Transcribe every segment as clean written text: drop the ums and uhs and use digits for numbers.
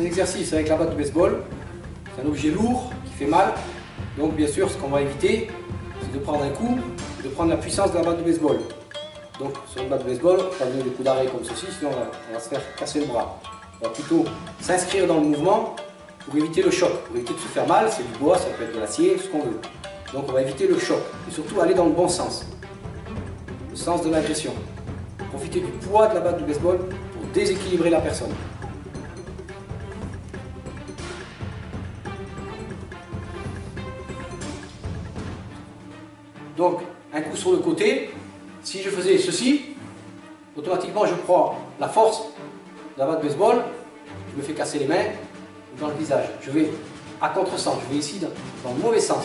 un exercice avec la batte de baseball. C'est un objet lourd qui fait mal. Donc bien sûr, ce qu'on va éviter, c'est de prendre un coup, de prendre la puissance de la batte de baseball. Donc sur une batte de baseball, on va donner des coups d'arrêt comme ceci, sinon on va se faire casser le bras. On va plutôt s'inscrire dans le mouvement pour éviter le choc, pour éviter de se faire mal. C'est du bois, ça peut être de l'acier, ce qu'on veut. Donc on va éviter le choc et surtout aller dans le bon sens, le sens de l'agression. Profiter du poids de la batte de baseball pour déséquilibrer la personne. Donc un coup sur le côté, si je faisais ceci, automatiquement je prends la force de la batte de baseball, je me fais casser les mains dans le visage. Je vais à contresens, je vais ici dans le mauvais sens.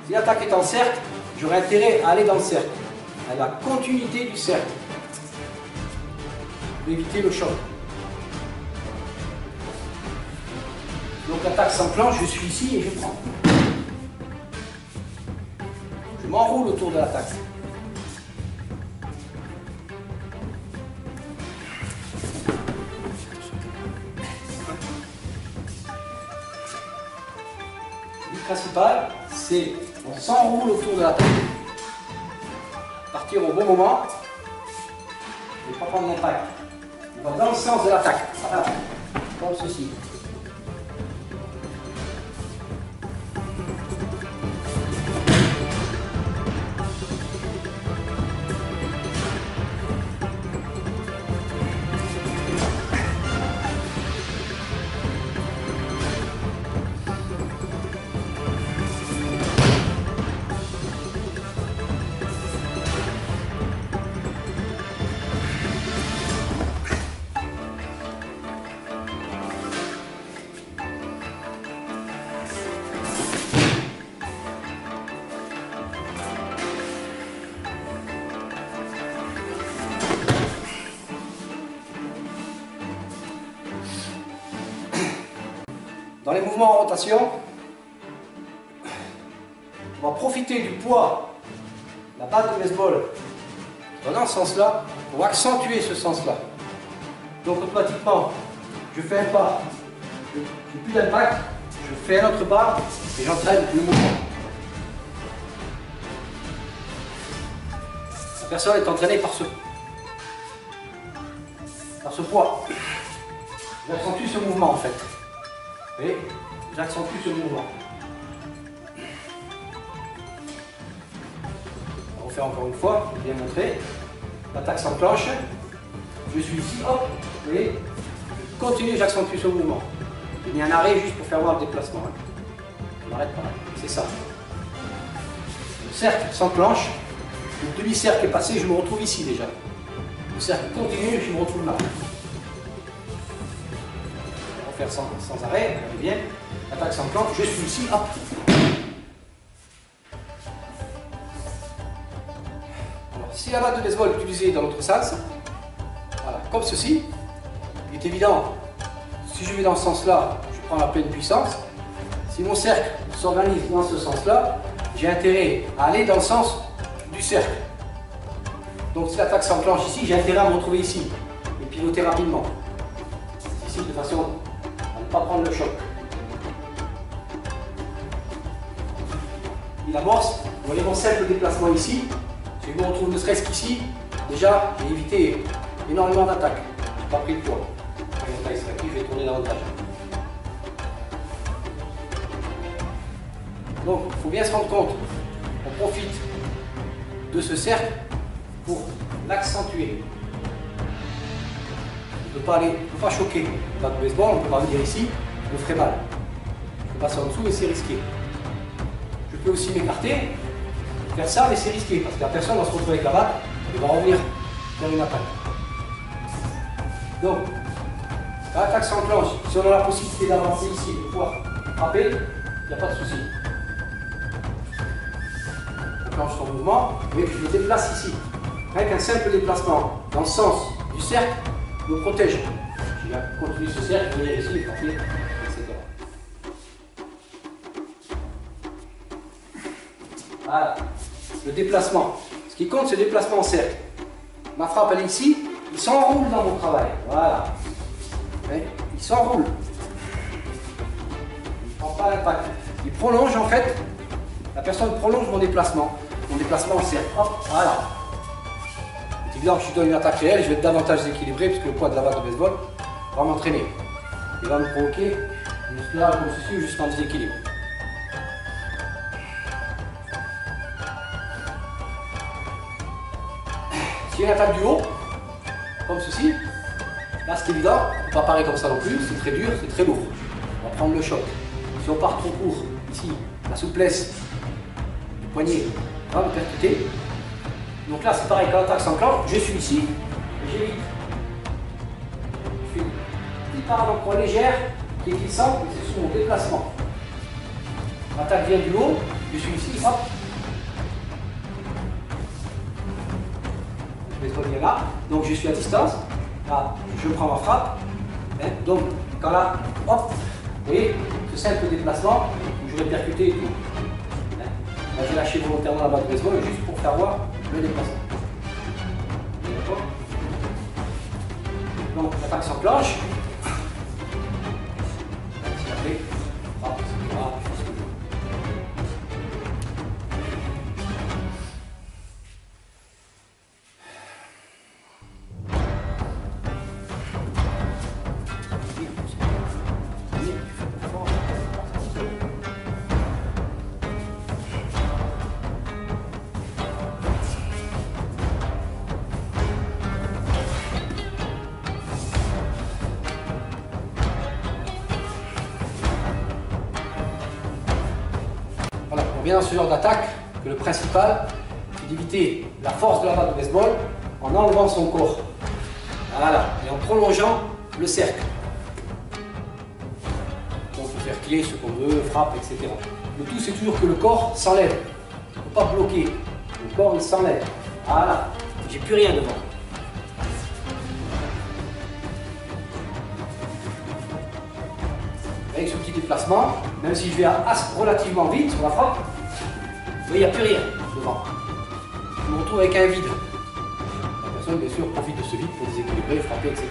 Si l'attaque est en cercle, j'aurai intérêt à aller dans le cercle, à la continuité du cercle, pour éviter le choc. Donc l'attaque s'enclenche, je suis ici et je prends. Je m'enroule autour de l'attaque. Le but principal, c'est on s'enroule autour de l'attaque. Partir au bon moment et ne pas prendre l'impact. On va dans le sens de l'attaque. Voilà. Comme ceci. Dans les mouvements en rotation, on va profiter du poids de la batte de baseball dans ce sens-là pour accentuer ce sens-là. Donc automatiquement, je fais un pas, je n'ai plus d'impact, je fais un autre pas et j'entraîne le mouvement. La personne est entraînée par ce poids. J'accentue ce mouvement en fait. Et j'accentue ce mouvement. On va refaire encore une fois, bien montré. L'attaque s'enclenche. Je suis ici, hop, vous voyez, je continue, j'accentue ce mouvement. J'ai mis un arrêt juste pour faire voir le déplacement. Je m'arrête pas là, c'est ça. Le cercle s'enclenche, le demi-cercle est passé, je me retrouve ici déjà. Le cercle continue, je me retrouve là. Faire sans arrêt, regardez bien, l'attaque s'enclenche, je suis ici, hop. Alors, si la batte de baseball est utilisée dans l'autre sens, voilà, comme ceci, il est évident, si je vais dans ce sens-là, je prends la pleine puissance. Si mon cercle s'organise dans ce sens-là, j'ai intérêt à aller dans le sens du cercle. Donc si l'attaque s'enclenche ici, j'ai intérêt à me retrouver ici et pivoter rapidement. Ici, de façon pas prendre le choc. Il amorce, vous voyez mon simple déplacement ici, si je me retrouve ne serait-ce qu'ici, déjà j'ai évité énormément d'attaques, je n'ai pas pris le poids. Je vais tourner davantage. Donc il faut bien se rendre compte, on profite de ce cercle pour l'accentuer. On ne peut pas choquer. Dans le baseball, on ne peut pas venir ici, je me ferai mal. Je peux passer en dessous et c'est risqué. Je peux aussi m'écarter, faire ça, mais c'est risqué parce que la personne va se retrouver avec la batte et va revenir faire une attaque. Donc, quand l'attaque s'enclenche, si on a la possibilité d'avancer ici, de pouvoir frapper, il n'y a pas de souci. On enclenche son mouvement, mais je me déplace ici. Avec un simple déplacement dans le sens du cercle, me protège. Je vais continuer ce cercle, venir ici, frapper, etc. Voilà. Le déplacement. Ce qui compte, c'est le déplacement en cercle. Ma frappe, elle est ici, il s'enroule dans mon travail. Voilà. il s'enroule. Il ne prend pas l'impact. Il prolonge en fait, la personne prolonge mon déplacement. Mon déplacement en cercle. Hop, voilà. C'est évident que je donne une attaque réelle, je vais être davantage déséquilibré puisque le poids de la batte de baseball va m'entraîner. Il va me provoquer une spirale comme ceci ou juste en déséquilibre. Si une attaque du haut, comme ceci, là c'est évident, on ne peut pas parer comme ça non plus, c'est très dur, c'est très lourd. On va prendre le choc. Si on part trop court, ici, la souplesse du poignet va me percuter. Donc là c'est pareil, quand l'attaque s'enclenche, je suis ici, et j'évite. Je fais une petite parade en croix légère, qui est glissante, et c'est sur mon déplacement. L'attaque vient du haut, je suis ici, hop. Le baseball vient là, donc je suis à distance. Là, je prends ma frappe. Donc, quand là, hop, vous voyez, ce simple déplacement, où je vais percuter et tout. Là, j'ai lâché volontairement la batte de baseball juste pour faire voir le déplacement. D'accord? Donc, l'attaque s'enclenche. Si après, hop, voilà. Voilà, on vient dans ce genre d'attaque que le principal, c'est d'éviter la force de la batte de baseball en enlevant son corps. Voilà, et en prolongeant le cercle. Donc on peut faire clé, ce qu'on veut, frappe, etc. Le tout, c'est toujours que le corps s'enlève. Il ne faut pas bloquer. Le corps, il s'enlève. Voilà, j'ai plus rien devant. Avec ce petit déplacement, même si je vais relativement vite sur la frappe, vous voyez, il n'y a plus rien devant. Je me retrouve avec un vide. La personne, bien sûr, profite de ce vide pour déséquilibrer, frapper, etc.